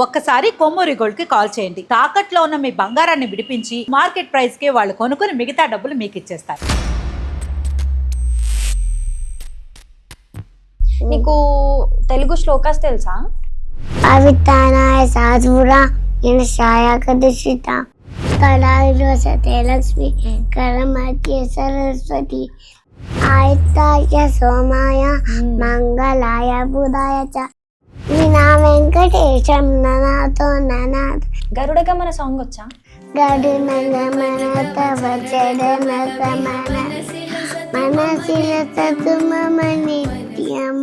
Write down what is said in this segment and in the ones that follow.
ఒక్కసారి కొమ్మూరి గోల్డ్ కి కాల్ చేయండి. తాకట్లో ఉన్న మీ బంగారాన్ని విడిపించి మార్కెట్ ప్రైస్ కి వాళ్ళు కొనుక్కుని మిగతా డబ్బులు మీకు ఇచ్చేస్తారు. నీకు తెలుగు శ్లోకాస్ తెలుసా? పవిత్రానాయ సాధురా ఛాయాకృషిత కళావిలోసతే లక్ష్మి కరమధ్య సరస్వతి ఆయుతాయ సోమాయ మంగళాయ బుధాయ చ వినా వెంకటేశం ననాతో ననాథ గరుడగమన సాంగ్ వచ్చా? గడున గమనత వచడన గమన మనసిల సతుమమ నిత్యం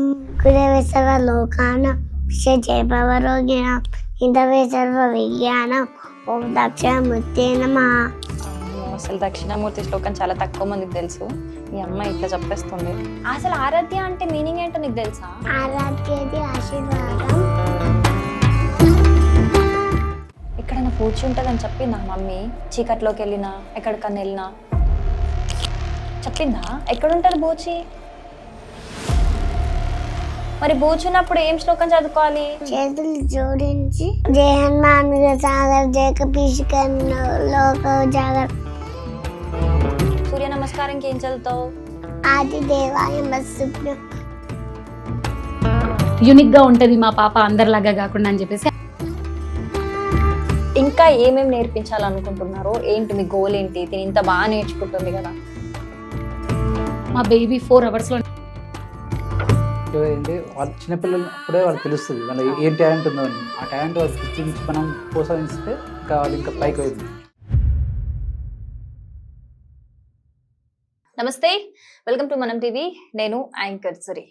గురవే సర్వ లోకానం విషజయ భవరోగిణం హితవే సర్వ విజ్ఞానం ఓం దక్షిణమూర్తే నమః. అసలు దక్షిణామూర్తి శ్లోకం చాలా తక్కువ మందికి తెలుసు. ఈ అమ్మాయి ఇట్లా చెప్పేస్తుంది. అసలు ఆరాధ్య అంటే మీనింగ్ ఏంటో నీకు తెలుసా? ఆరాధ్యది ఆశీర్వాదం. ఎక్కడైనా పూచి ఉంటుందని చెప్పిందా మమ్మీ? చీకట్లోకి వెళ్ళినా ఎక్కడికన్నా వెళ్ళినా చెప్పిందా? ఎక్కడుంటుంది బూచి? మరి బూచున్నప్పుడు ఏం శ్లోకం చదువుకోవాలి? చేతులు జోడించి జయ హనుమాన్ సాగర్ జయ కపీషికన్ లోక జాగర్. సూర్య నమస్కారంకి ఏం చదువుతావు? ఆది దేవాయ మత్స్య యూనిక్ గా ఉంటది మా పాప అందరిలాగా కాకుండా అని చెప్పేసి. ఇంకా ఏమేమి నేర్పించాలనుకుంటున్నారో ఏంటి? మీ గోల్ ఏంటి? తిని ఇంత బాగా నేర్చుకుంటుంది కదా. మా బేబీ 4 hours లో ఏంటి వాళ్ళ చిన్నపిల్లలు అప్పుడే వాళ్ళకి తెలుస్తుంది వాళ్ళ ఏం టాలెంట్ ఉందో అని. ఆ టాలెంట్ వాళ్ళకి గుర్తించి మనం ప్రోత్సహిస్తే ఇంకా వాళ్ళు ఇంకా పైకి అవుతుంది. నమస్తే, వెల్కమ్ టు మనం టీవీ. నేను యాంకర్ సురి.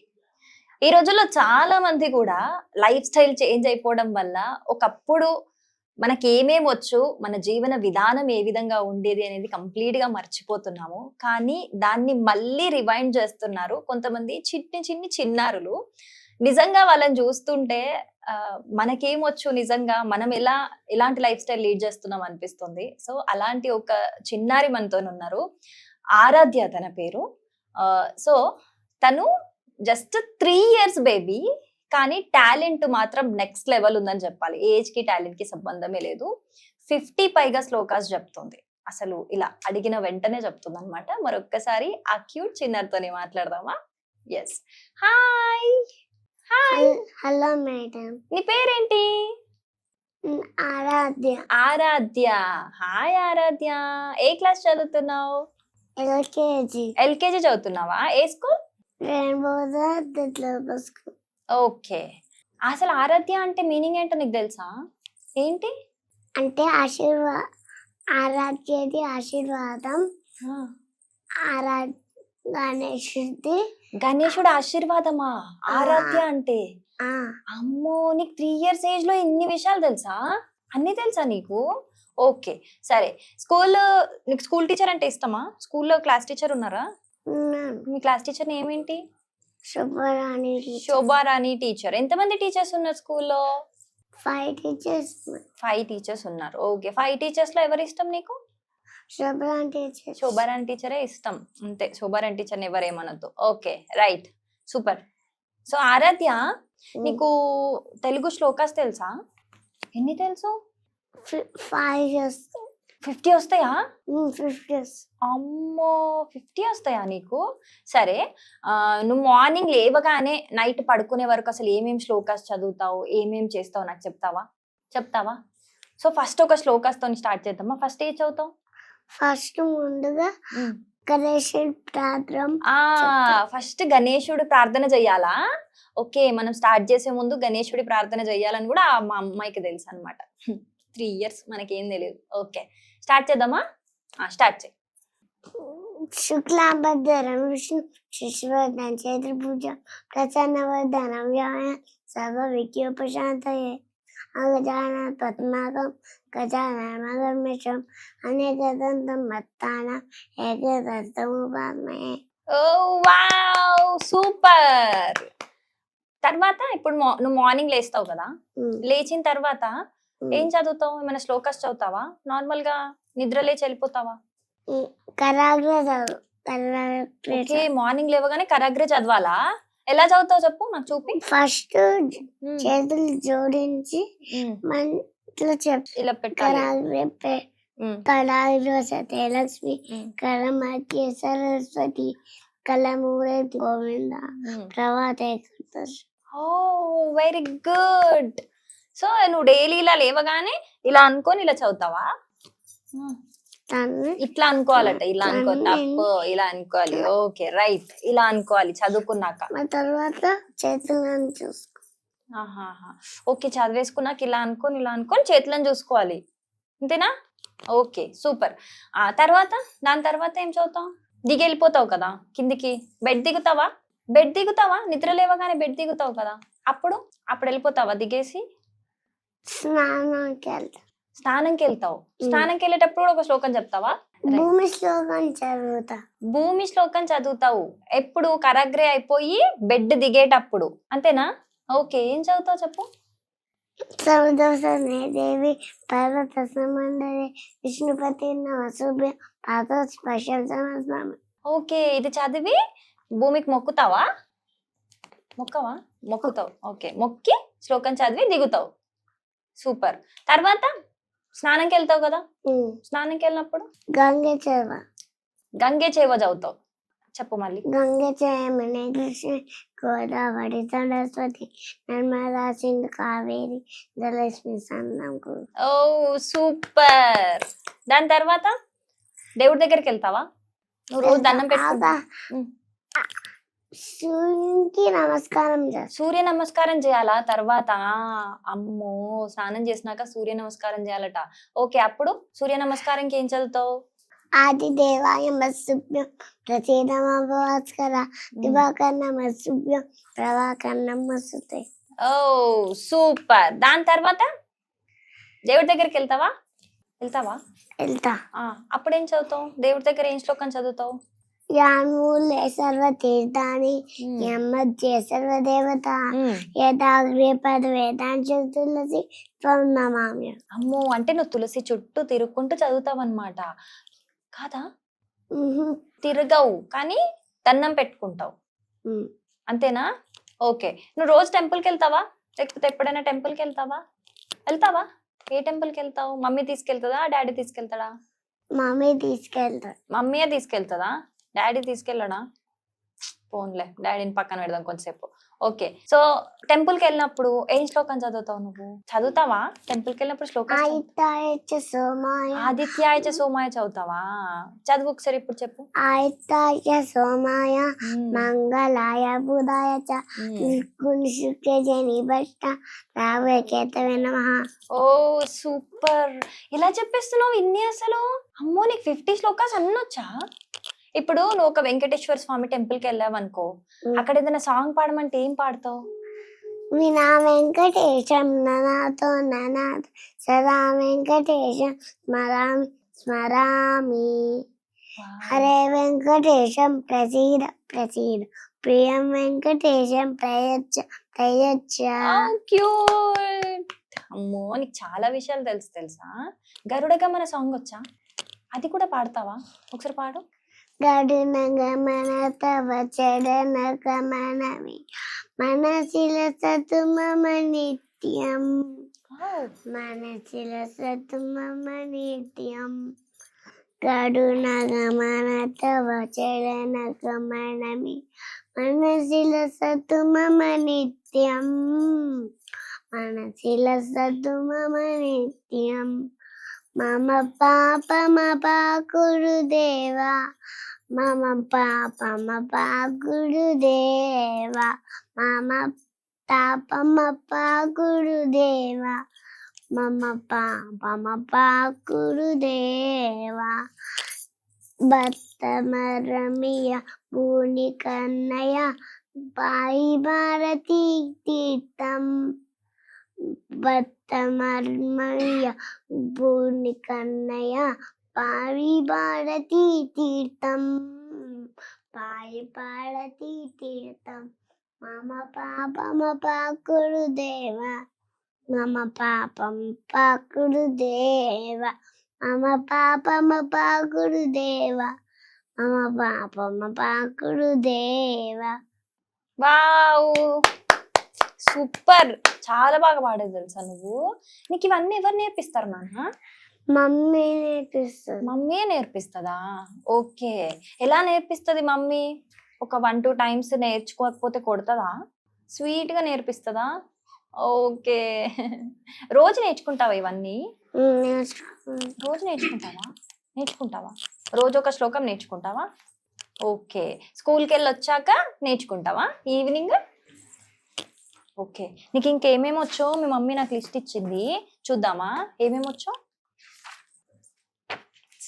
ఈ రోజుల్లో చాలా మంది కూడా లైఫ్ స్టైల్ చేంజ్ అయిపోవడం వల్ల ఒకప్పుడు మనకి ఏమేమి వచ్చు, మన జీవన విధానం ఏ విధంగా ఉండేది అనేది కంప్లీట్ గా మర్చిపోతున్నాము. కానీ దాన్ని మళ్ళీ రివైండ్ చేస్తున్నారు కొంతమంది చిన్ని చిన్నారులు. నిజంగా వాళ్ళని చూస్తుంటే మనకేమొచ్చు, నిజంగా మనం ఎలాంటి లైఫ్ స్టైల్ లీడ్ చేస్తున్నాం అనిపిస్తుంది. సో అలాంటి ఒక చిన్నారి మనతో ఉన్నారు. ఆరాధ్య తన పేరు. సో తను జస్ట్ 3 years బేబీ, కానీ టాలెంట్ మాత్రం నెక్స్ట్ లెవెల్ ఉందని చెప్పాలి. ఏజ్ కి టాలెంట్ కి సంబంధమే లేదు. 50 పైగా శ్లోకాస్ చెప్తుంది. అసలు ఇలా అడిగిన వెంటనే చెప్తుంది అనమాట. మరొక్కసారి ఆ క్యూట్ చిన్నారితోనే మాట్లాడదామా? Yes. Hi hi. Hello madam. నీ పేరేంటి? ఆరాధ్య. ఆరాధ్య. హాయ్ ఆరాధ్య. ఏ క్లాస్ చదువుతున్నావు? ఎల్కేజీ. ఎల్కేజీ చదువుతున్నావా? ఏ స్కూల్? ఓకే. అసలు ఆరాధ్య అంటే మీనింగ్ ఏంటో నీకు తెలుసా? ఏంటి అంటే ఆరాధ్యది ఆశీర్వాదం. గణేశుడి. గణేశుడు ఆశీర్వాదమా ఆరాధ్య అంటే? అమ్మో, నీకు 3 years ఏజ్ లో ఇన్ని విషయాలు తెలుసా? అన్ని తెలుసా నీకు? ఓకే సరే. నీకు స్కూల్ టీచర్ అంటే ఇష్టమా? స్కూల్లో క్లాస్ టీచర్ ఉన్నారా? మీ క్లాస్ టీచర్ ఏమేంటి? శుభరాణి. శోభారాణి టీచర్. ఎంతమంది టీచర్స్ ఉన్నారు స్కూల్లో? 5 టీచర్స్. 5 టీచర్స్ ఉన్నారు. ఓకే. 5 టీచర్స్ లో ఎవరు ఇష్టం నీకు? శుభరాణి టీచర్. శోభారాణి టీచరే ఇష్టం, అంతే. శోభారాణి టీచర్ ఎవరేమనొద్దు. Okay right, super. So Aaradhya, నీకు తెలుగు శ్లోకాస్ తెలుసా? ఎన్ని తెలుసు? 5 years. 50 వస్తాయా? 50. అమ్మో, 50 వస్తాయా నీకు? సరే, నువ్వు మార్నింగ్ లేవగానే నైట్ పడుకునే వరకు అసలు ఏమేం శ్లోకాస్ చదువుతావు, ఏమేం చేస్తావు నాకు చెప్తావా? సో ఫస్ట్ ఒక శ్లోకాస్ తోని స్టార్ట్ చేద్దామా? ఫస్ట్ ఏం చదువుతావు? ఫస్ట్ ముందుగా గణేశుడి ప్రార్థన. ఫస్ట్ గణేశుడి ప్రార్థన చెయ్యాలా? ఓకే, మనం స్టార్ట్ చేసే ముందు గణేశుడి ప్రార్థన చెయ్యాలని కూడా మా అమ్మాయికి తెలుసు అనమాట. 3 years, మనకేం తెలియదు. ఓకే, స్టార్ట్ చేద్దామా? స్టార్ట్ చేయి. శుక్లాంబరధరం విష్ణు శశివర్ధనం చతుర్భుజ ప్రసన్నవర్ధనం వ్యాయ సర్వ విద్యోపశాంతయే అగజాన పద్మాకం గజానమగర్మిషం అనేకదంతం మత్తానం ఏకదంతముపాస్మహే. ఓ వావ్, సూపర్. తర్వాత ఇప్పుడు నువ్వు మార్నింగ్ లేస్తావు కదా, లేచిన తర్వాత ఏం చదువుతావు? ఏమైనా శ్లోకాస్ చదువుతావా? నార్మల్ గా నిద్ర లేచి వెళ్ళిపోతావా? కరాగ్ర. మార్నింగ్ లేవగానే కరాగ్రే చదవాలా? ఎలా చదువుతావు చెప్పు నాకు చూపి. ఫస్ట్ ఉమ్, చేతులు జోడించి ఉమ్, మంత్లో చెప్తారు. ఇలా పెట్టాలి. ఉమ్, కళాగ్ర సత్యలక్ష్మి ఉమ్, కళమధ్య సరస్వతి కళమూరే గోవింద ఉమ్. ప్రభాతే. ఓ వెరీ గుడ్. సో నువ్వు డైలీ ఇలా లేవగానే ఇలా అనుకొని ఇలా చదువుతావా? ఉమ్. ఇట్లా అనుకోవాలట, ఇలా అనుకో, తప్పు ఇలా అనుకోవాలి. ఓకే రైట్, ఇలా అనుకోవాలి చదువుకున్నాక. తర్వాత చేతులను చూసుకో. ఆహాహా. ఓకే, చదివేసుకున్నాక ఇలా అనుకొని చేతులను చూసుకోవాలి, అంతేనా? Okay super. తర్వాత దాని తర్వాత ఏం చదువుతావు? దిగి వెళ్ళిపోతావు కదా కిందికి. బెడ్ దిగుతావా? నిద్ర లేవగానే బెడ్ దిగుతావు కదా, అప్పుడు వెళ్ళిపోతావా దిగేసి? స్నానానికి వెళ్తా. స్నానంకి వెళ్తావు. స్నానంకి వెళ్ళేటప్పుడు కూడా ఒక శ్లోకం చెప్తావా? భూమి శ్లోకం చదువుతా. భూమి శ్లోకం చదువుతావు ఎప్పుడు? కరాగ్రే అయిపోయి బెడ్ దిగేటప్పుడు, అంతేనా? ఓకే, ఏం చదువుతావు చెప్పు. సముద్రసనే దేవి పర్వత సమందరే విష్ణుపతి నమశుభ్యం పాత స్పర్శం సమస్వామి. ఓకే, ఇది చదివి భూమికి మొక్కుతావా? మొక్కుతావు. ఓకే, మొక్కి శ్లోకం చదివి దిగుతావు. సూపర్. తర్వాత స్నానంకి వెళ్తావు కదా, స్నానంకి వెళ్ళినప్పుడు గంగే చేవ చదువుతావు. చెప్పు మళ్ళీ. గంగే చేయమనే కృష్ణ గోదావరి సరస్వతి నర్మదా సింధు కావేరి జలక్ష్మి సంగం. ఓ సూపర్. దాని తర్వాత దేవుడి దగ్గరికి వెళ్తావా? నువ్వు రోజు దండం పెట్టుకుంటా? సూర్యునికి నమస్కారం చేస్తా. సూర్య నమస్కారం చేయాలా? తర్వాత అమ్మో, స్నానం చేసినాక సూర్య నమస్కారం చేయాలట. ఓకే, అప్పుడు సూర్య నమస్కారంకి ఏం చదువుతావు? ఆది దేవాయ మత్స్సుభ్యం ప్రచేదమాస్కర దివాకర్ నమస్సుభ్యం ప్రభాకర్ నమస్తే. ఓ సూపర్. దాని తర్వాత దేవుడి దగ్గరికి వెళ్తావా? వెళ్తా. అప్పుడేం చదువుతావు? దేవుడి దగ్గర ఏం శ్లోకం చదువుతావు? యాన్మూలే సర్వతీర్థాని యమధ్యే సర్వదేవత యథాగ్రే పదవేదాంశ తులసి త్వం నమామ్య. అమ్మో, అంటే నువ్వు తులసి చుట్టూ తిరుగుకుంటూ చదువుతావు అన్నమాట కాదా? తిరగవు కానీ దండం పెట్టుకుంటావు, అంతేనా? ఓకే, నువ్వు రోజు టెంపుల్కి వెళ్తావా? లేకపోతే ఎప్పుడైనా టెంపుల్కి వెళ్తావా? ఏ టెంపుల్కి వెళ్తావు? మమ్మీ తీసుకెళ్తుందా, డాడీ తీసుకెళ్తాడా? మమ్మీయే తీసుకెళ్తుందా, డాడీ తీసుకెళ్ళడా? పోన్లే, డాడీని పక్కన పెడదాం కొంచెంసేపు. ఓకే, సో టెంపుల్ కి వెళ్ళినప్పుడు ఏం శ్లోకం చదువుతావు? నువ్వు చదువుతావా టెంపుల్ కి వెళ్ళినప్పుడు శ్లోకం? ఆదిత్యాయ చ సోమాయ చదువుతావా? చదువు ఒకసారి ఇప్పుడు చెప్పు. ఆదిత్యాయ సోమాయ మంగళాయ బుధాయ చ శుక్రజని భట్ట రావే కేతవే నమః. ఓ సూపర్. ఇలా చెప్పేస్తున్నావు ఇన్ని అసలు? అమ్మో, నీకు 50 శ్లోకాస్ అన్నొచ్చా? ఇప్పుడు నువ్వు ఒక వెంకటేశ్వర స్వామి టెంపుల్ కి వెళ్ళావు అనుకో, అక్కడ ఏదైనా సాంగ్ పాడమంటే ఏం పాడతావు? వినా వెంకటేశం ననాతో ననాథ సదా వెంకటేశం స్మరామి హరే వెంకటేశం ప్రసీద ప్రియం వెంకటేశం ప్రయచ్చ. అమ్మో, నీకు చాలా విషయాలు తెలుసా? గరుడ గమన సాంగ్ వచ్చా? అది కూడా పాడతావా? ఒకసారి పాడు. గడున గమన తవ చరణ గమనవి మనసిల సతు మమ నిత్యం గడున గమన తవ చరణ గమనవి మనసిల సతు మమ నిత్యం మమ పాపమ పాకురుదేవా మమ పాపమ పాకురుదేవా మమ తాపమ పాకురుదేవా మమ పాపమ పాకురుదేవా. భక్తమరమియ భూని కన్నయ పాయి భారతీ తీర్థం భక్తమరమియ భూని కన్నయ పాయి భారతీ తీర్థం మమ పాపమ పాకురుదేవా మమ పాపం పాకురుదేవా మమ పాపమ పాకురుదేవా మమ పాపమ పాకురుదేవా. వావ్, సూపర్, చాలా బాగా పాడేది తెలుసా నువ్వు. నీకు ఇవన్నీ ఎవరు నేర్పిస్తారు నాన్న? మమ్మీ నేర్పిస్తుంది. మమ్మీ నేర్పిస్తుందా? ఓకే, ఎలా నేర్పిస్తుంది మమ్మీ? ఒక 1-2 టైమ్స్ నేర్చుకోకపోతే కొడుతుందా? స్వీట్ గా నేర్పిస్తుందా? ఓకే. రోజు నేర్చుకుంటావా ఇవన్నీ? రోజు నేర్చుకుంటావా? రోజు ఒక శ్లోకం నేర్చుకుంటావా? ఓకే. స్కూల్కి వెళ్ళి వచ్చాక నేర్చుకుంటావా ఈవినింగ్? ఓకే. నీకు ఇంకేమేమి వచ్చో మీ మమ్మీ నాకు లిస్ట్ ఇచ్చింది, చూద్దామా ఏమేమి వచ్చో.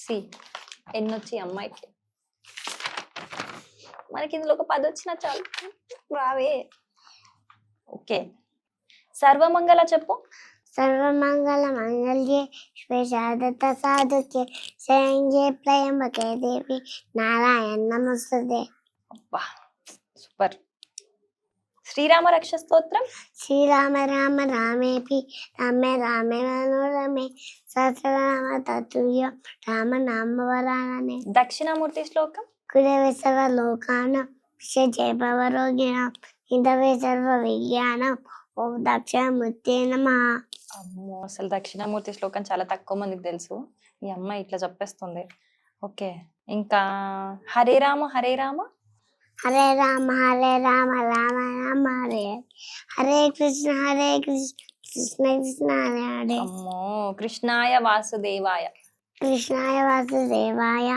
సి ఎన్నొచ్చి అమ్మాయికి, మనకి ఇందులో ఒక 10 వచ్చినా చాలు, రావే. ఓకే, సర్వమంగళ చెప్పు. సర్వమంగళ మంగళ్యే శివే శారద సాధుకే శరణ్యే త్రయంబకే దేవి నారాయణ నమస్తుతే. అబ్బా సూపర్. శ్రీరామ రక్ష స్తోత్రం. శ్రీరామ రామ రామేపి రామే రామే మనోరమే సహస్రనామ తతుల్యం రామ నామ వరాననే. దక్షిణామూర్తి శ్లోకం. కురవే సర్వ లోకానం విషయ భవరోగిణం ఇందవే సర్వ విజ్ఞానం ఓం దక్షిణమూర్తే నమః. అమ్మో, అసలు దక్షిణామూర్తి శ్లోకం చాలా తక్కువ మందికి తెలుసు. ఈ అమ్మాయి ఇట్లా చెప్పేస్తుంది. ఓకే, ఇంకా హరే రామ హరే రామ. హరే రామ రామ రామ హరే హరే కృష్ణ కృష్ణ కృష్ణ హరే హరే. అమ్మో, కృష్ణాయ వాసుదేవాయ. కృష్ణాయ వాసుదేవాయ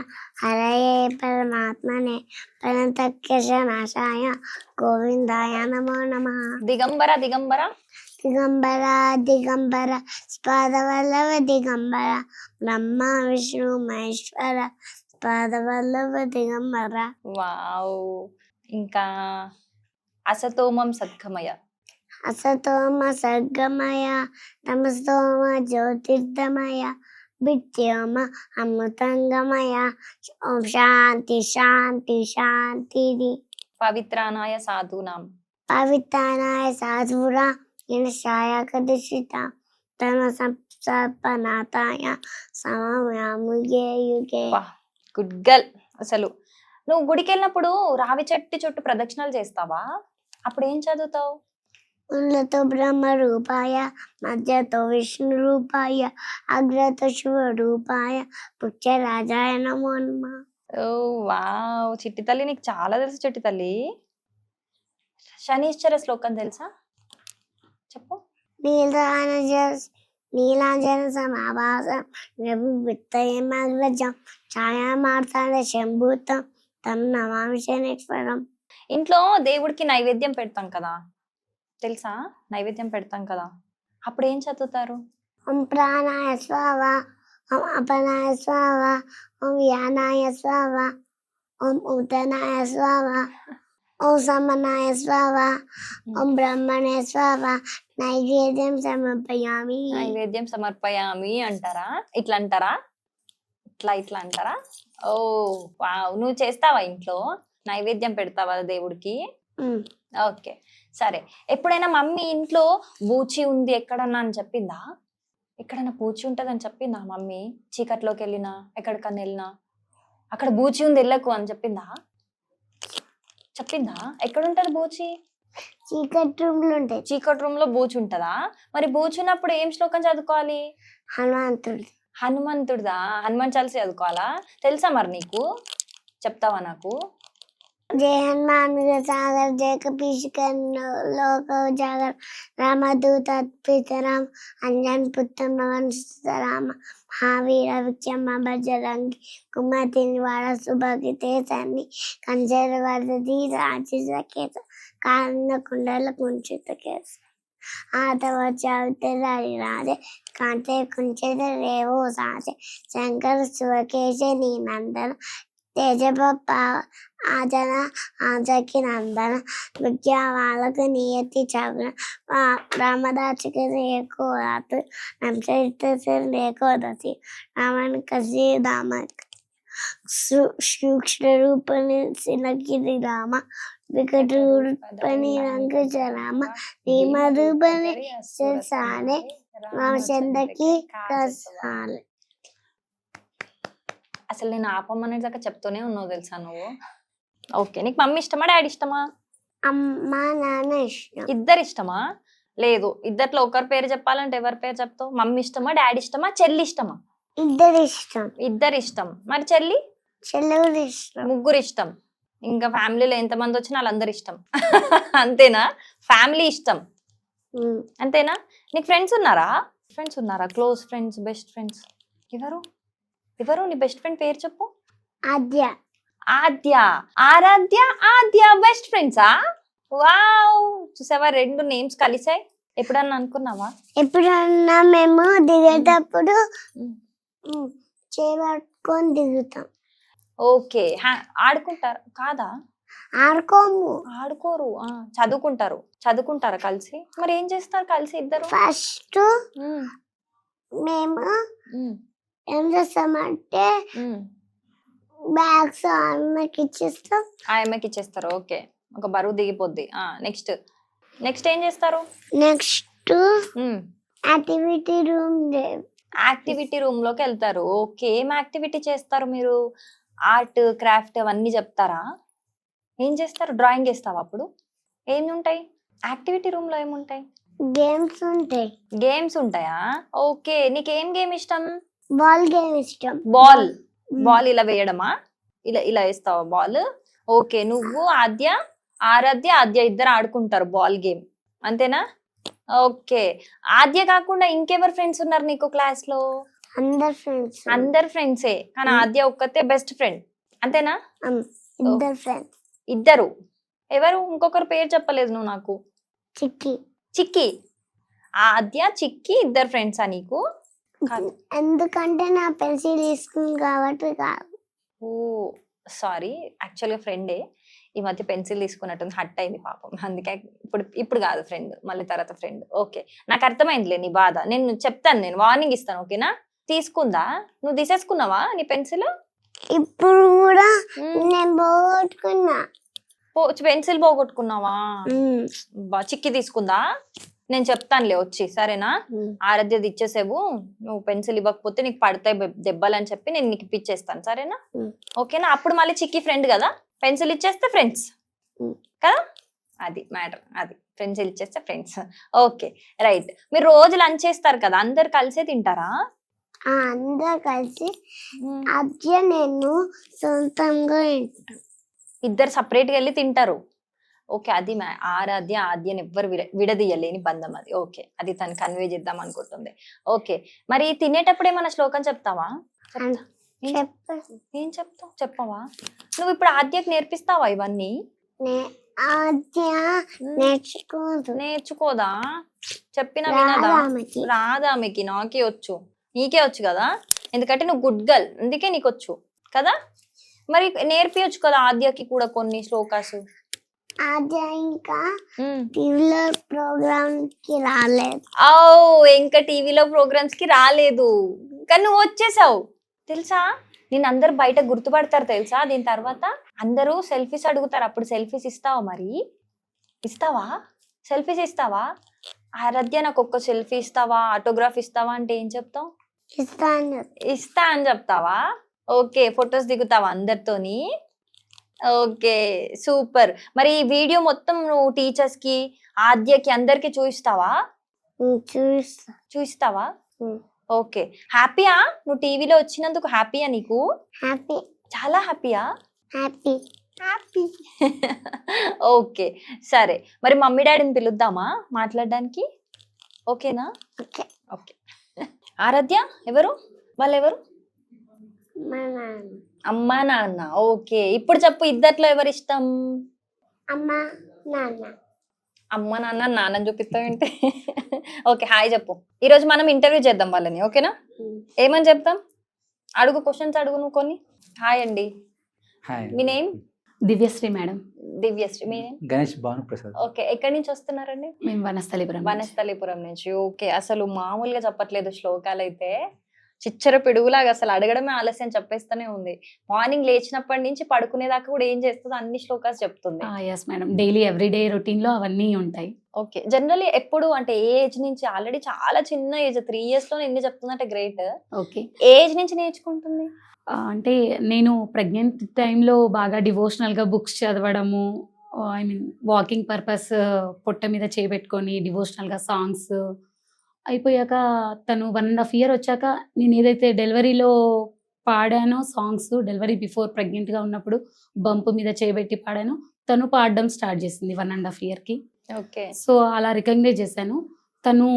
హరయే పరమాత్మనే ప్రణతక్యశనాశాయ గోవిందాయ నమో నమః. దిగంబర దిగంబర. దిగంబర దిగంబర పాదవల్లభ దిగంబర బ్రహ్మ విష్ణు మహేశ్వర పాదవల్లభ దిగంబర. వావ్. ఇంకా అసతోమం సద్గమయ. అసతోమ సర్గమయ తమస్తోమ జ్యోతిర్గమయ విద్యోమ అమృతంగమయ. ఓం శాంతి శాంతి శాంతి. పవిత్రానాయ సాధూనాం. పవిత్రానాయ సాధురా ఛాయాకర్షిత తమ సర్పనాథాయ సమయాముగే యుగే. Good girl. అసలు నువ్వు గుడికి వెళ్ళినప్పుడు రావి చెట్టు చుట్టూ ప్రదక్షిణలు చేస్తావా? అప్పుడు ఏం చదువుతావు? ఉల్లతో బ్రహ్మ రూపాయ మధ్యతో విష్ణు రూపాయ అగ్రతో శివ రూపాయ పుచ్చ రాజాయ నమో నమః. ఓ వావ్, చిట్టి తల్లి నీకు చాలా తెలుసు చిట్టి తల్లి. శనీశ్వర శ్లోకం తెలుసా? చెప్పు. నీలాంజన సమాభాసం విత్తయమగ్రజం ఛాయామార్తాండ శంభూతం తం నమామి శనేశ్వరం. ఇంట్లో దేవుడికి నైవేద్యం పెడతాం కదా, తెలుసా? నైవేద్యం పెడతాం కదా, అప్పుడు ఏం చదువుతారు? ఓం ప్రాణాయ స్వాహ ఓం అపనాయ స్వాహ ఓం యానాయ స్వాహ ఓం ఉదనాయ స్వాహ ఓం సమనాయ స్వాహ ఓం బ్రహ్మణే స్వాహ నైవేద్యం సమర్పయామి. నైవేద్యం సమర్పయామి అంటారా? ఇట్లా అంటారా? ఇట్లా అంటారా? ఓ వావ్, నువ్వు చేస్తావా ఇంట్లో? నైవేద్యం పెడతావా దేవుడికి? ఓకే, సరే. ఎప్పుడైనా మమ్మీ ఇంట్లో బూచి ఉంది ఎక్కడన్నా అని చెప్పిందా? ఎక్కడన్నా బూచి ఉంటదని చెప్పిందా మమ్మీ? చీకట్లోకి వెళ్ళినా ఎక్కడికన్నా వెళ్ళినా అక్కడ బూచి ఉంది వెళ్ళకు అని చెప్పిందా? ఎక్కడుంటది బూచి? చీకటి రూమ్ లో ఉంటాయి. చీకటి రూమ్ లో బూచి ఉంటదా? మరి బూచి ఉన్నప్పుడు ఏం శ్లోకం చదువుకోవాలి? హనుమంతుడిదా? హనుమాన్ చాలీసా చదువుకోవాలా? తెలుసా మరి నీకు? చెప్తావా నాకు? జయ హనుమాన్ సాగర్ జయ కపీషికర్ లోక జాగర్ రామదూత పితరాం అంజన్ పుత్రం పవన్ రామ మహావీర విక్రమ బజరంగి కుమతి నివాడ సుభగితే సన్ని కంజర వరది రాజేశ కేస కారణ కుండల కుంచిత కేస ఆతవ చావితే రాజే కాంతే కుంచెత రేవో సాచే శంకర శివకేశ నీ నందన తేజప ఆజన ఆజకి నందన విద్యావాలకు నియతి చవన రామదాసుకి రేఖో రాతు నంచరిత రేఖో దసి రామన్ కసి దామ సూక్ష్మ రూపని సినగిరి రామ వికట రూపని రంగజ రామ నీమ రూపని సానే రామచంద్రకి రసాలే. అసలు నేను ఆపమనే దాకా చెప్తూనే ఉన్నావు తెలుసా నువ్వు. ఓకే, నీకు మమ్మీ ఇష్టమా డాడీ ఇష్టమా? అమ్మ నాన్న ఇష్టం. ఇద్దరు ఇష్టమా? లేదు, ఇద్దట్లో ఒకరి పేరు చెప్పాలంటే ఎవరి పేరు చెప్తావు? మమ్మీ ఇష్టమా, డాడీ ఇష్టమా, చెల్లి ఇష్టమా? ఇద్దరు ఇష్టం. ఇద్దరు ఇష్టం. మరి చెల్లి? చెల్లి కూడా ఇష్టం. ముగ్గురు ఇష్టం. ఇంకా ఫ్యామిలీలో ఎంతమంది వచ్చినా వాళ్ళందరు ఇష్టం. అంతేనా? ఫ్యామిలీ ఇష్టం ఉమ్. అంతేనా? నీకు ఫ్రెండ్స్ ఉన్నారా? క్లోజ్ ఫ్రెండ్స్, బెస్ట్ ఫ్రెండ్స్ ఎవరు? నీ బెస్ట్ ఫ్రెండ్ పేరు చెప్పు. ఆద్య. ఆరాధ్య బెస్ట్ ఫ్రెండ్సా? వావ్, చూసావా, 2 నేమ్స్ కలిసాయి. ఎప్పుడన్నా అనుకున్నావా? ఎప్పుడన్నా మేము దిగేటప్పుడు చేపట్టుకొని దిగుతాం. ఓకే, ఆడుకుంటారు కాదా? ఆడుకోము. ఆడుకోరు, చదువుకుంటారా కలిసి? మరి ఏం చేస్తారు కలిసి ఇద్దరు? ఫస్ట్ మేము ఏం చేస్తామంటే బ్యాగ్స్ అమ్మకి ఇచ్చేస్తాం. ఆ అమ్మాయికి ఇచ్చేస్తారు. ఓకే, ఒక బరువు దిగిపోద్ది. నెక్స్ట్ ఏం చేస్తారు? నెక్స్ట్ యాక్టివిటీ రూమ్ లోకి వెళ్తారు. ఓకే, ఏం యాక్టివిటీ చేస్తారు మీరు? ఆర్ట్, క్రాఫ్ట్ అవన్నీ చెప్తారా? ఏం చేస్తారు? డ్రాయింగ్ వేస్తావా? అప్పుడు ఏం ఉంటాయి యాక్టివిటీ రూమ్ లో? ఏముంటాయి? గేమ్స్ ఉంటాయి. గేమ్స్ ఉంటాయా? ఓకే, నీకేం గేమ్ ఇష్టం? బాల్ గేమ్ ఇష్టం. బాల్ ఇలా వేయడమా? ఇలా వేస్తావా బాల్? ఓకే, నువ్వు ఆరాధ్య ఇద్దరు ఆడుకుంటారు బాల్ గేమ్, అంతేనా? ఓకే, ఆద్య కాకుండా ఇంకెవరు ఫ్రెండ్స్ ఉన్నారు నీకు క్లాస్ లో? అందరు ఫ్రెండ్సే, కానీ ఆద్య ఒక్కతే బెస్ట్ ఫ్రెండ్, అంతేనా? ఇద్దరు ఫ్రెండ్స్. ఇద్దరు ఎవరు? ఇంకొకరు పేరు చెప్పలేదు నువ్వు నాకు. చిక్కి. ఆద్య, చిక్కి ఇద్దరు ఫ్రెండ్సా నీకు? ఎందుకంటే నా పెన్సిల్ తీసుకుంది కాబట్టి కాదు. ఓ సారీ, యాక్చువల్గా ఫ్రెండే. ఈ మధ్య పెన్సిల్ తీసుకున్నట్టుంది, హట్ అయింది పాపం, అందుకే ఇప్పుడు కాదు ఫ్రెండ్, మళ్ళీ తర్వాత ఫ్రెండ్. ఓకే, నాకు అర్థమైందిలే నీ బాధ. నేను చెప్తాను, నేను వార్నింగ్ ఇస్తాను, ఓకేనా? తీసుకుందా? నువ్వు తీసేసుకున్నావా నీ పెన్సిల్? ఇప్పుడు కూడా నేను పోగొట్టుకున్నా. పెన్సిల్ పోగొట్టుకున్నావా? చిక్కి తీసుకుందా? నేను చెప్తానులే వచ్చి, సరేనా? ఆరాధ్యది ఇచ్చేసేవు, నువ్వు పెన్సిల్ ఇవ్వకపోతే నీకు పడతాయి దెబ్బలు అని చెప్పి నేను నీకు ఇప్పించేస్తాను, సరేనా? ఓకేనా? అప్పుడు మళ్ళీ చిక్కి ఫ్రెండ్ కదా, పెన్సిల్ ఇచ్చేస్తే ఫ్రెండ్స్ కదా, అది మ్యాటర్. అది పెన్సిల్ ఇచ్చేస్తే ఫ్రెండ్స్. Okay, right. మీరు రోజు లంచ్ చేస్తారు కదా, అందరు కలిసే తింటారా? అందరు కలిసి. అద్య నేను సొంతంగా ఇద్దరు సపరేట్ గా వెళ్ళి తింటారు. ఓకే, అది ఆద్యని ఎవ్వరు విడదీయలేని బంధం అది. ఓకే, అది తను కన్వే చేద్దాం అనుకుంటుంది. ఓకే, మరి తినేటప్పుడు ఏమన్నా శ్లోకం చెప్తావా? ఏం చెప్తావు? చెప్పవా? నువ్వు ఇప్పుడు ఆద్యకి నేర్పిస్తావా ఇవన్నీ? నేర్చుకోదా? చెప్పినా వినదా? రాదామెకి. నాకే వచ్చు, నీకే వచ్చు కదా, ఎందుకంటే నువ్వు గుడ్ గర్ల్, అందుకే నీకు వచ్చు కదా. మరి నేర్పియొచ్చు కదా ఆద్యకి కూడా కొన్ని శ్లోకాసు. ఆద్య ఇంకా టీవీలో ప్రోగ్రామ్స్ కి రాలేదు. ఇంకా టీవీలో ప్రోగ్రామ్స్ కి రాలేదు, కానీ నువ్వు వచ్చేసావు తెలుసా. నేను అందరు బయట గుర్తుపడతారు తెలుసా. దీని తర్వాత అందరూ సెల్ఫీస్ అడుగుతారు, అప్పుడు సెల్ఫీస్ ఇస్తావా? మరి ఇస్తావా? సెల్ఫీస్ ఇస్తావా? ఆరాధ్య నాకు ఒక్క సెల్ఫీ ఇస్తావా, ఆటోగ్రాఫ్ ఇస్తావా అంటే ఏం చెప్తావు? ఇస్తా అని చెప్తావా? ఓకే, ఫొటోస్ దిగుతావా అందరితోని? Okay, super. మరి ఈ వీడియో మొత్తం నువ్వు టీచర్స్ కి, ఆద్యకి, అందరికి చూపిస్తావా? చూపిస్తావా? ఓకే, హ్యాపీయా? నువ్వు టీవీలో వచ్చినందుకు హ్యాపీయా? నీకు హ్యాపీ, చాలా హ్యాపీయా? హ్యాపీ. ఓకే, సరే. మరి మమ్మీ డాడీని పిలుద్దామా మాట్లాడడానికి? ఓకేనా? ఓకే. ఆరాధ్య ఎవరు? వాళ్ళెవరు? అమ్మా నాన్న. ఓకే, ఇప్పుడు చెప్పు, ఇద్దట్లో ఎవరు ఇష్టం? అమ్మా నాన్న. అమ్మ నాన్న, నాన్న చూపిస్తావేంటి? ఓకే, హాయ్ చెప్పు. ఈరోజు మనం ఇంటర్వ్యూ చేద్దాం వాళ్ళని, ఓకేనా? ఏమని చెప్తాం? అడుగు, క్వశ్చన్స్ అడుగు నువ్వు కొన్ని. హాయ్ అండి, మీ నేమ్? దివ్యశ్రీ మేడం. దివ్యశ్రీ. మీ నేమ్? గణేష్ భానుప్రసాద్. ఓకే, ఎక్కడి నుంచి వస్తున్నారండి? మేము వనస్థలిపురం నుంచి. ఓకే, అసలు మామూలుగా చెప్పట్లేదు శ్లోకాలు అయితే, చిచ్చర పిడుగులాగా అసలు అడగడమే ఆలస్యం, చెప్పేస్తూనే ఉంది. మార్నింగ్ లేచినప్పటి నుంచి పడుకునేదాకా కూడా ఏం చేస్తుందో అన్ని శ్లోకాలు చెప్తుంది. Yes madam, daily everyday routine లో అవన్నీ ఉంటాయి. ఓకే, జనరల్లీ ఎప్పుడు అంటే ఏ ఏజ్ నుంచి? ఆల్రెడీ చాలా చిన్న ఏజ్, 3 years లో ఎన్ని చెప్తుందంటే గ్రేట్. ఓకే, ఏజ్ నుంచి నేర్చుకుంటుంది? అంటే నేను ప్రెగ్నెంట్ టైంలో బాగా డివోషనల్ గా బుక్స్ చదవడము, ఐ మీన్ వాకింగ్ పర్పస్ పొట్ట మీద చేపెట్టుకొని డివోషనల్గా సాంగ్స్ అయిపోయాక తను 1.5 year వచ్చాక నేను ఏదైతే డెలివరీలో పాడానో సాంగ్స్, డెలివరీ బిఫోర్ ప్రెగ్నెంట్గా ఉన్నప్పుడు బంప్ మీద చేయబెట్టి పాడాను, తను పాడడం స్టార్ట్ చేసింది 1.5 yearకి. ఓకే. సో అలా రికగ్నైజ్ చేశాను. తను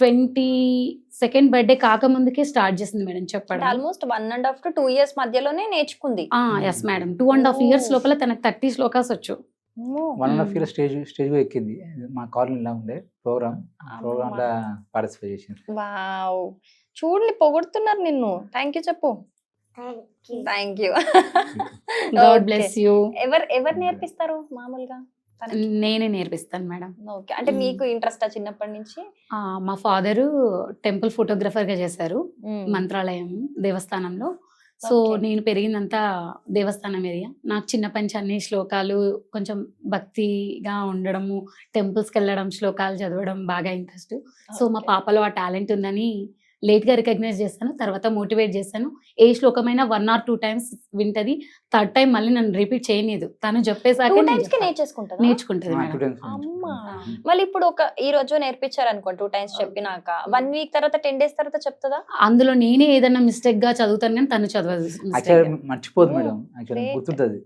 22nd బర్త్డే కాకముందుకే స్టార్ట్ చేసింది మేడం చెప్పడం. ఆల్మోస్ట్ 1.5 to 2 years మధ్యలోనే నేర్చుకుంది. ఎస్ మేడం, 2.5 years లోపల తనకు 30 శ్లోకాస్ వచ్చు. 1.5 year స్టేజ్ ఎక్కింది. మా కాలనీలో ఉండే ప్రోగ్రామ్ లో పార్టిసిపేట్ చేసింది. వావ్, చూడండి పొగుడుతున్నారు నిన్ను. థ్యాంక్ యూ చెప్పు. Thank you. God bless you. ఎవరు నేర్పిస్తారు మామూలుగా? నేనే నేర్పిస్తాను మేడం. ఓకే, అంటే మీకు ఇంట్రెస్ట్ చిన్నప్పటి నుంచి? మా ఫాదరు టెంపుల్ ఫోటోగ్రఫర్ గా చేశారు మంత్రాలయం దేవస్థానంలో. సో నేను పెరిగిందంతా దేవస్థానం ఏరియా. నాకు చిన్నప్పటి నుంచి అన్ని శ్లోకాలు, కొంచెం భక్తిగా ఉండడము, టెంపుల్స్కి వెళ్ళడం, శ్లోకాలు చదవడం బాగా ఇంట్రెస్ట్. సో మా పాపలో ఆ టాలెంట్ ఉందని లేట్గా రికగ్నైజ్ చేస్తాను, తర్వాత మోటివేట్ చేస్తాను. ఏ శ్లోకమైనా 1 or 2 times వింటది, 3rd time మళ్ళీ నన్ను రిపీట్ చేయలేదు. తను చెప్పేసాక నేర్చుకుంటది మేడం. అమ్మా, మళ్ళీ ఇప్పుడు ఈ రోజు నేర్పించారు అనుకో, 2 times చెప్పినాక 1 week తర్వాత 10 days తర్వాత చెప్తుందా? అందులో నేనే ఏదైనా మిస్టేక్ గా చదువుతాను కానీ తను చదవదు. మర్చిపోదు మేడం, గుర్తుంటది.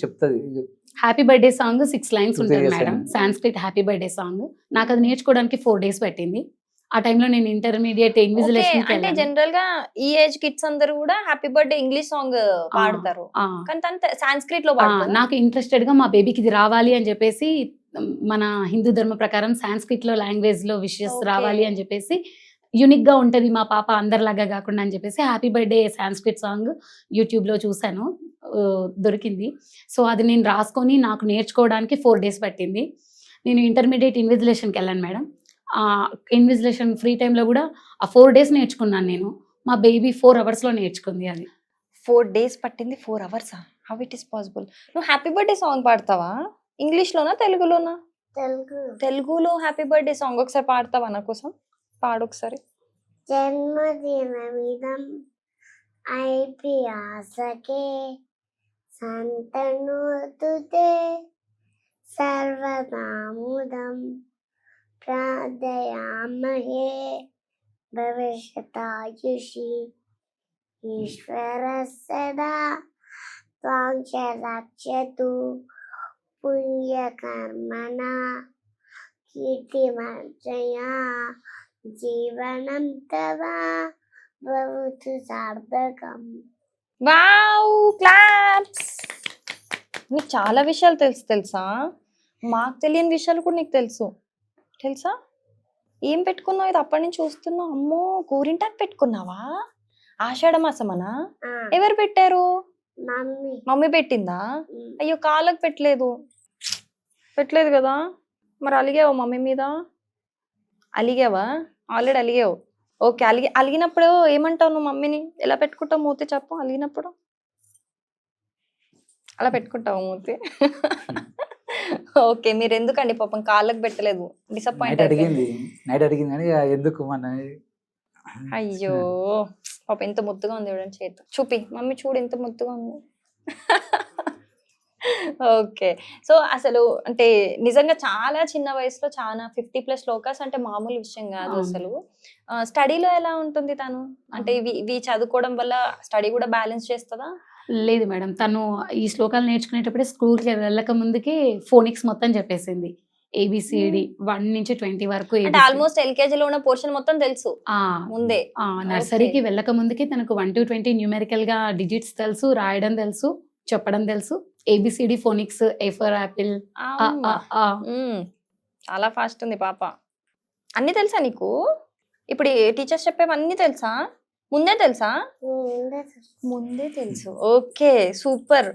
చెప్తుంది. హ్యాపీ బర్త్డే సాంగ్ 6 lines ఉంటుంది madam, Sanskrit happy birthday song. నాకు అది నేర్చుకోవడానికి 4 days పట్టింది. ఆ టైంలో నేను ఇంటర్మీడియట్ ఇన్విజిలేషన్. అంటే జనరల్ గా ఈ ఏజ్ కిడ్స్ అందరూ కూడా హ్యాపీ బర్త్డే ఇంగ్లీష్ సాంగ్ పాడతారు, కానీ తను సాంస్క్రిట్ లో పాడతారు. నాకు ఇంట్రెస్టెడ్ గా మా బేబీకి ఇది రావాలి అని చెప్పేసి, మన హిందూ ధర్మ ప్రకారం సాంస్క్రిట్ లో లాంగ్వేజ్ లో విషెస్ రావాలి అని చెప్పేసి, యూనిక్ గా ఉంటది మా పాప అందరిలాగా కాకుండా అని చెప్పేసి happy birthday Sanskrit song YouTube లో చూసాను, దొరికింది. సో అది నేను రాసుకొని నాకు నేర్చుకోవడానికి 4 days పట్టింది. నేను ఇంటర్మీడియట్ ఇన్విజిలేషన్కి వెళ్ళాను మేడం. ఇన్విజిలేషన్ ఫ్రీ టైంలో కూడా ఆ 4 days నేర్చుకున్నాను నేను. మా బేబీ 4 hours లో నేర్చుకుంది. అది 4 days పట్టింది, 4 hours? How it is possible? నువ్వు హ్యాపీ బర్త్డే సాంగ్ పాడతావా? ఇంగ్లీష్ లోనా తెలుగులోనా? తెలుగులో హ్యాపీ బర్త్డే సాంగ్ ఒకసారి పాడతావా నా కోసం? పాడు ఒకసారి. జన్మదినమిదం ఐప్రియాసకే సంతనోతుతే సర్వనాముదం ప్రార్థయామహే భవిష్యతాయుషి ఈశ్వర సదా త్వాం చ రక్షతు పుణ్యకర్మణా కీర్తిమంజయా జీవనం తవ భవతు సార్థకం. Wow, claps. నీకు చాలా విషయాలు తెలుసా? మాకు తెలియని విషయాలు కూడా నీకు తెలుసా? ఏం పెట్టుకున్నావు? ఇది అప్పటి నుంచి చూస్తున్నావు. అమ్మో, కూరింటాకు పెట్టుకున్నావా? ఆషాఢ మాసమనా? ఎవరు పెట్టారు? మమ్మీ పెట్టిందా? అయ్యో, కాళ్ళకు పెట్టలేదు కదా. మరి అలిగావా మమ్మీ మీద? అలిగావా? ఆల్రెడీ అలిగావు. ఓకే, అలిగినప్పుడు ఏమంటావు నువ్వు మమ్మీని? ఎలా పెట్టుకుంటావు మూతి చెప్పు? అలిగినప్పుడు అలా పెట్టుకుంటావు మూతి? ఓకే, మీరు ఎందుకండి పాపం కాళ్ళకు పెట్టలేదు? డిసప్పాయింట్ అడిగింది కానీ ఎందుకు మన. అయ్యో పాప, ఎంత ముద్దుగా ఉంది చూడండి, చేతి చూపి మమ్మీ, చూడు ఎంత ముద్దుగా ఉంది. ఓకే, సో అసలు అంటే నిజంగా చాలా చిన్న వయసులో చాలా 50+ శ్లోకాస్ అంటే మామూలు విషయం కాదు అసలు. స్టడీలో ఎలా ఉంటుంది తను? అంటే ఇవి చదువుకోవడం వల్ల స్టడీ కూడా బ్యాలెన్స్ చేస్తుందా? లేదు మేడం, తను ఈ శ్లోకాలు నేర్చుకునేటప్పుడే స్కూల్కి వెళ్ళక ముందుకే ఫోనిక్స్ మొత్తం చెప్పేసింది. ABCD 1 నుంచి 20 వరకు. ఆల్మోస్ట్ LKG లో ఉన్న పోర్షన్ మొత్తం తెలుసు ముందే. నర్సరీకి వెళ్ళక ముందుకే తనకు 1 to 20 న్యూమెరికల్ గా డిజిట్స్ తెలుసు, రాయడం తెలుసు, చెప్పడం తెలుసు. ABCD phonics, A for apple. చాలా ఫాస్ట్ ఉంది పాప. అన్ని తెలుసా నీకు? ఇప్పుడు టీచర్స్ చెప్పేవన్నీ తెలుసా? ముందే తెలుసు. Okay, super.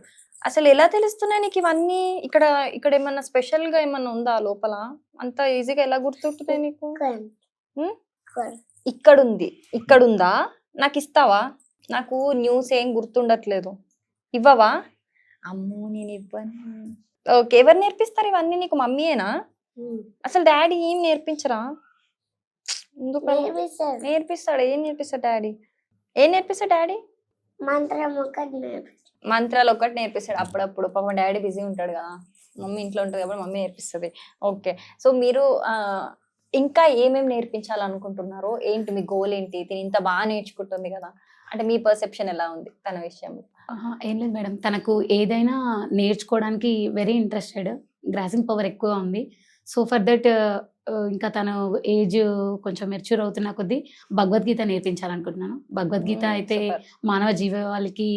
అసలు ఎలా తెలుస్తున్నాయి నీకు ఇవన్నీ? ఇక్కడ ఏమన్నా స్పెషల్ గా ఏమన్నా ఉందా లోపల? అంత ఈజీగా ఎలా గుర్తుంటున్నాయి నీకు? ఇక్కడుందా? నాకు ఇస్తావా? నాకు న్యూస్ ఏం గుర్తుండట్లేదు, ఇవ్వవా? అమ్మో, నేను ఇవ్వను. ఓకే, ఎవరు నేర్పిస్తారు ఇవన్నీ నీకు? మమ్మీయేనా? అసలు డాడీ ఏం నేర్పించరా? నేర్పిస్తాడు. ఏం నేర్పిస్తాడు డాడీ? మంత్రం మంత్రాలు ఒకటి నేర్పిస్తాడు అప్పుడప్పుడు. పాపం డాడీ బిజీ ఉంటాడు కదా, మమ్మీ ఇంట్లో ఉంటుంది కాబట్టి మమ్మీ నేర్పిస్తుంది. ఓకే, సో మీరు ఇంకా ఏమేమి నేర్పించాలనుకుంటున్నారు? ఏంటి మీ గోల్ ఏంటి? తిని ఇంత బాగా నేర్చుకుంటుంది కదా, అంటే మీ పర్సెప్షన్ ఎలా ఉంది తన విషయంలో? ఏం లేదు మేడం, తనకు ఏదైనా నేర్చుకోవడానికి వెరీ ఇంట్రెస్టెడ్, గ్రాసింగ్ పవర్ ఎక్కువ ఉంది. సో ఫర్ దట్ ఇంకా తను ఏజ్ కొంచెం మెచ్యూర్ అవుతున్న కొద్దీ భగవద్గీత నేర్పించాలనుకుంటున్నాను. భగవద్గీత అయితే మానవ జీవాలకి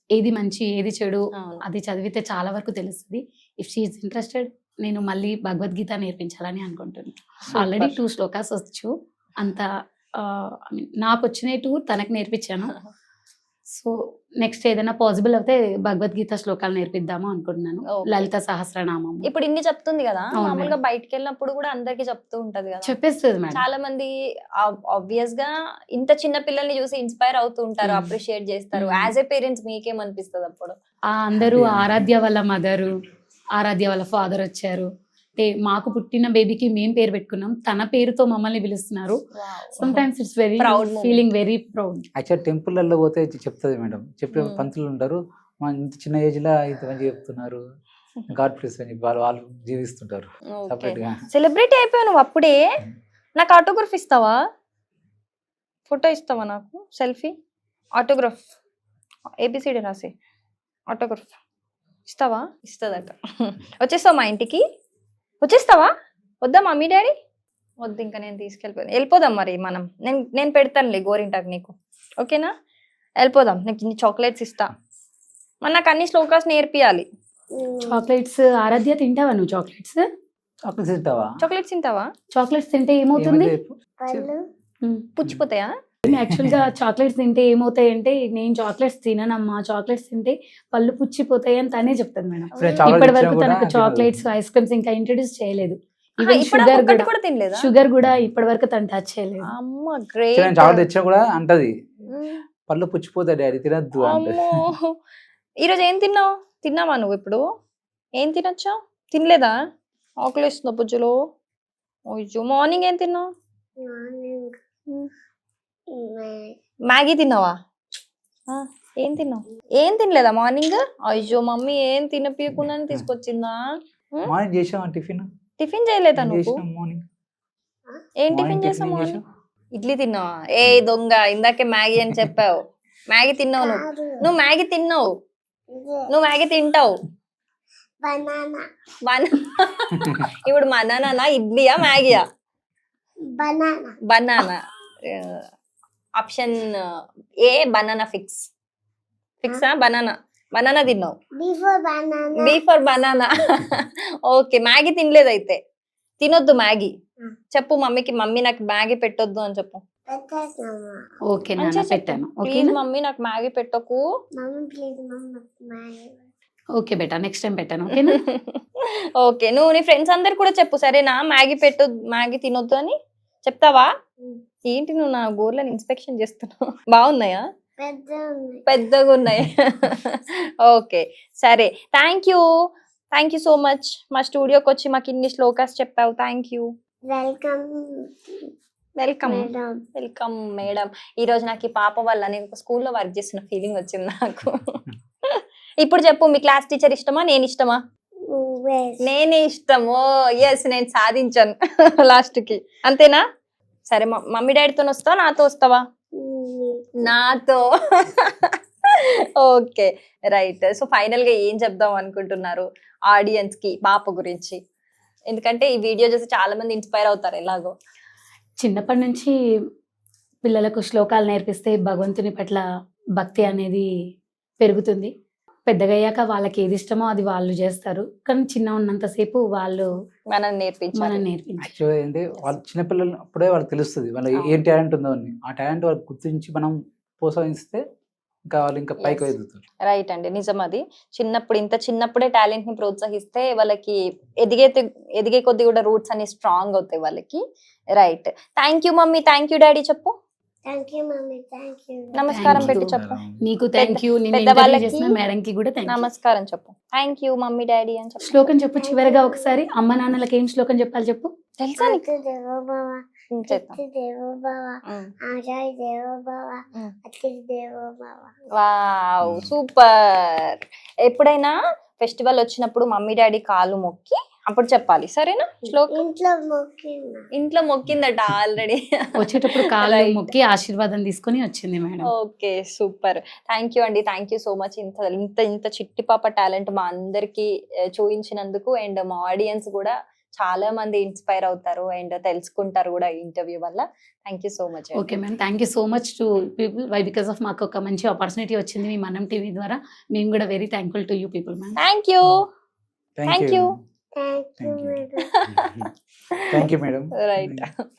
ఏది మంచి ఏది చెడు అది చదివితే చాలా వరకు తెలుస్తుంది. ఇఫ్ షీఈస్ ఇంట్రెస్టెడ్ నేను మళ్ళీ భగవద్గీత నేర్పించాలని అనుకుంటున్నాను. ఆల్రెడీ 2 శ్లోకాస్ వచ్చు, అంత నాకు వచ్చిన 2 తనకు నేర్పించాను. సో నెక్స్ట్ ఏదైనా పాసిబుల్ అయితే భగవద్గీత శ్లోకాలు నేర్పిద్దాము అనుకుంటున్నాను. లలిత సహస్రనామం ఇప్పుడు ఇన్ని చెప్తుంది కదా, మామూలుగా బయటకు వెళ్ళినప్పుడు కూడా అందరికి చెప్తూ ఉంటది కదా, చెప్పేస్తుంది మేడం. చాలా మంది ఆబ్వియస్ గా ఇంత చిన్న పిల్లల్ని చూసి ఇన్స్పైర్ అవుతూ ఉంటారు, అప్రిషియేట్ చేస్తారు. యాజ్ ఏ పేరెంట్స్ మీకేమనిపిస్తుంది అప్పుడు? అందరూ ఆరాధ్య వాళ్ళ మదరు, ఆరాధ్య వాళ్ళ ఫాదర్ వచ్చారు అంటే మాకు పుట్టిన బేబీకి మేము పేరు పెట్టుకున్నాం, తన పేరుతో మమ్మల్ని పిలుస్తున్నారు. Some times it's very feeling very proud. Actual టెంపుల్లలో పోతే చెప్తుంది మేడం, చెప్పే పంతులు ఉంటారు, మా ఇంత చిన్న ఏజ్ లా ఇంత మంచి చెప్తున్నారు, గాడ్ ప్లీజ్ అని వాళ్ళు జీవిస్తుంటారు సపరేట్ గా. సెలబ్రిటీ అయిపోయావు నువ్వు అప్పుడే. నాకు ఆటోగ్రాఫ్ ఇస్తావా? ఫోటో ఇస్తావా నాకు? సెల్ఫీ ఆటోగ్రాఫ్ ఏబిసిడి రాసి ఆటోగ్రాఫ్ ఇస్తావా? ఇస్తుందట. వచ్చేస్తావా మా ఇంటికి? వచ్చేస్తావా? వద్దా మమ్మీ డాడీ? వద్దు, ఇంకా నేను వెళ్ళిపోదాం మరి మనం. నేను పెడతానులే గోరింటాకు నీకు, ఓకేనా? వెళ్ళిపోదాం, నీకు ఇన్ని చాక్లెట్స్ ఇస్తా. మరి నాకు అన్ని శ్లోకాస్ నేర్పియాలి. చాక్లెట్స్ ఆరాధ్య తింటావా నువ్వు? చాక్లెట్స్ చాక్లెట్స్ తింటావా? చాక్లెట్స్ తింటే ఏమవుతుంది? పుచ్చిపోతాయా? యాక్చువల్ గా చాక్లెట్స్ తింటే ఏమవుతాయి అంటే, నేను చాక్లెట్స్ తిననమ్మా, చాక్లెట్స్ తింటే పళ్ళు పుచ్చిపోతాయి అని తనే చెప్తాది మేడం. ఇప్పటి వరకు తనకు చాక్లెట్స్ ఐస్ క్రీమ్స్ ఇంకా ఇంట్రడ్యూస్ చేయలేదు. ఈవెన్ షుగర్ కూడా ఇప్పటి వరకు తను టచ్ చేయలేదు. చాక్లెట్ తెచ్చా కూడా అంటది పళ్ళు పుచ్చిపోతాయి డాడీ తినద్దు అంటే. ఈరోజు ఏం తిన్నావు? తిన్నావా నువ్వు? ఇప్పుడు ఏం తినొచ్చా? తినలేదా? ఆకలి వేస్తుందా బుజ్జులో? మార్నింగ్ ఏం తిన్నావు? మ్యాగీ తిన్నావా? ఏం తిన్నావు? ఏం తినలేదా మార్నింగ్? అయ్యో మమ్మీ ఏం తినపీయకుండా తీసుకొచ్చిందా? మార్నింగ్ చేసావా టిఫిన్? టిఫిన్ చేయలేదా నువ్వు? మార్నింగ్ ఏం టిఫిన్ చేసావు? ఇడ్లీ తిన్నావా? ఏ దొంగ, ఇందాకే మ్యాగీ అని చెప్పావు. మ్యాగీ తిన్నావు నువ్వు మ్యాగీ తిన్నావు, నువ్వు మ్యాగీ తింటావు. ఇప్పుడు బనానా ఇడ్లీయా మ్యాగీయా? బనానా. Option A banana. ఫిక్సా? బనానా తిన్నావు. B for banana. Okay, Maggi తినలేదు అయితే. తినొద్దు మ్యాగీ. చెప్పు మమ్మీకి, మమ్మీ నాకు మ్యాగీ పెట్టొద్దు అని చెప్పు. ఓకే పెట్టాను. ప్లీజ్ మమ్మీ నాకు మ్యాగీ పెట్టకు. ఓకే బేటా, నెక్స్ట్ టైం పెట్టాను. ఓకేనా? ఓకే, నువ్వు నీ ఫ్రెండ్స్ అందరు కూడా చెప్పు సరేనా, మ్యాగీ పెట్టొద్దు, మ్యాగీ తినొద్దు అని చెప్తావా? ఏంటి నువ్వు నా గోర్లను ఇన్స్పెక్షన్ చేస్తున్నావు? బాగున్నాయా? పెద్దగా ఉన్నాయి. ఓకే సరే, థ్యాంక్ యూ సో మచ్ మా స్టూడియోకి వచ్చి మాకు ఇన్ని శ్లోకాస్ చెప్పావు. Thank you. Welcome madam. ఈ రోజు నాకు ఈ పాప వల్ల నేను స్కూల్లో వర్క్ చేస్తున్న ఫీలింగ్ వచ్చింది నాకు. ఇప్పుడు చెప్పు, మీ క్లాస్ టీచర్ ఇష్టమా నేను ఇష్టమా? నేనే ఇష్టము. ఎస్, నేను సాధించాను లాస్ట్ కి, అంతేనా? సరే, మమ్మీ డాడీతో వస్తావా నాతో వస్తావా? నాతో. Okay right. సో ఫైనల్ గా ఏం చెప్దాం అనుకుంటున్నారు ఆడియన్స్ కి పాప గురించి? ఎందుకంటే ఈ వీడియో చూసి చాలా మంది ఇన్స్పైర్ అవుతారు. ఎలాగో చిన్నప్పటి నుంచి పిల్లలకు శ్లోకాలు నేర్పిస్తే భగవంతుని పట్ల భక్తి అనేది పెరుగుతుంది. పెద్దగయ్యాక వాళ్ళకి ఏది ఇష్టమో అది వాళ్ళు చేస్తారు, కానీ చిన్న ఉన్నంతసేపు వాళ్ళు మనం నేర్పించాలి. యాక్చువల్గా ఏంటి, వాళ్ళు చిన్నపిల్లలు అప్పుడే వాళ్ళకి తెలుస్తుంది వాళ్ళ ఏం టాలెంట్ ఉందో అని. ఆ టాలెంట్ వాళ్ళకి గుర్తించి మనం ప్రోత్సహిస్తే ఇంకా వాళ్ళు ఇంకా పైకి ఎదుగుతారు. రైట్ అండి, నిజం. అది చిన్నప్పుడే టాలెంట్ ని ప్రోత్సహిస్తే వాళ్ళకి ఎదిగే కొద్ది కూడా రూట్స్ అన్ని స్ట్రాంగ్ అవుతాయి వాళ్ళకి. Right. Thank you mummy, thank you daddy చెప్పు. నమస్కారం పెట్టి చెప్పు. నీకు థ్యాంక్ యూ, మేడంకి కూడా నమస్కారం చెప్పు. థ్యాంక్ యూ మమ్మీ డాడీ అని చెప్పు. శ్లోకం చెప్పు చివరిగా ఒకసారి. అమ్మ నాన్నలకి ఏం శ్లోకం చెప్పాలి చెప్పు. తెలుసా? చేద్దాం. కీర్తి దేవోభవ, ఆచార్య దేవోభవ, అతిథి దేవోభవ. Wow super. ఎప్పుడైనా ఫెస్టివల్ వచ్చినప్పుడు మమ్మీ డాడీ కాలు మొక్కి అప్పుడు చెప్పాలి, సరేనా? శ్లోకం ఇంట్లో మొక్కిన ఇంట్లో మొక్కిందట ఆల్రెడీ. వచ్చేటప్పుడు కాళ్ళు Right. మొక్కి ఆశీర్వాదం తీసుకొని వచ్చింది madam. Okay super. Thank you అండి, థ్యాంక్ యూ సో మచ్. ఇంత ఇంత ఇంత చిట్టి పాప టాలెంట్ మా అందరికి చూపించినందుకు. అండ్ మా ఆడియన్స్ కూడా చాలా మంది ఇన్స్పైర్ అవుతారు అండ్ తెలుసుకుంటారు కూడా ఈ ఇంటర్వ్యూ వల్ల. Thank you so much. Okay ma'am, thank you so much to people. Why because of మాకు ఒక మంచి ఆపర్చునిటీ వచ్చింది మీ మనం టీవీ ద్వారా. మేము కూడా very thankful to you people ma'am. Thank you. Thank you. Thank you Thank you. Madam. Thank you madam. Right.